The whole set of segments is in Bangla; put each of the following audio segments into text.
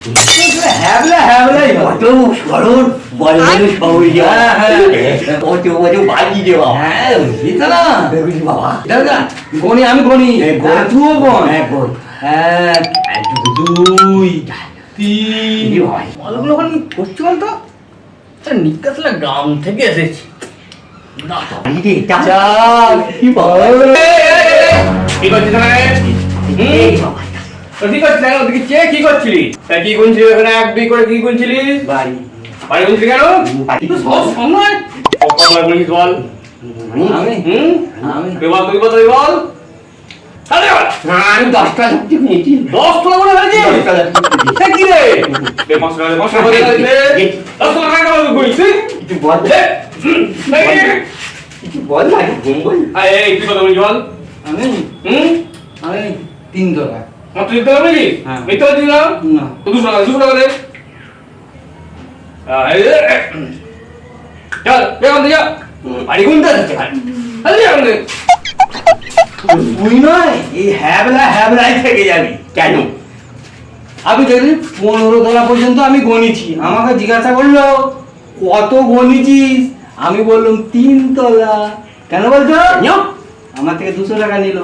হ্যাবলা হ্যাবলাই কত সরল বড় বড় সৌর্য কত বড় বাজি দেওয়া হ্যাঁ বুঝলি না দেখি বাবা দাদা গনি আমি গনি তুইও গন এখন এক দুই তিন ভাই মালগুলো ওখানে করছি বলতো নিকাশলা গ্রাম থেকে এসেছি বাড়িতে এটা চার কি বাবা কি করছিস এই বাবা কি করছিস ওদিকে কে কি করছিলি তা কি গুনছিলি ওখানে এক দুই করে কি গুনছিলি বাড়ি বাড়ি গুনছিলি কেন বাড়ি তো সব সময় কত গুনিস বল আমি আমি তুই বল তুই বল আরে আমি 10 টাকা ঢুকতে নিয়েছি 10 টাকা করে হয়েছে 10 টাকা সে কি রে বে 5 টাকা করে দে 10 টাকা করে গুনিস কিছু বল কিছু বল না ঘুম বল এই তুই কত গুনিস বল আমি আমি 3 টাকা তুই তো বলি হ্যাঁ। এই তো দিলাম না তো 200 টাকা দে চল বেগম দিয়া বাড়ি গুনতে আছে আরে আমাদের তুই নয় এই হ্যাবলা হ্যাবলাই থেকে যাবি কেন আমি দেখলি 15 তলা পর্যন্ত আমি গণিছি আমাকে জিজ্ঞাসা করলো কত গণিছিস আমি বললাম 3 তলা কেন বলছো আমার থেকে 200 টাকা নিল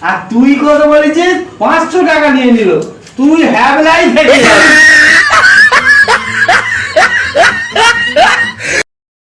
আর তুই কত বলেছিস 500 টাকা নিয়ে নিল তুই হ্যাবলাই থেকে যাবি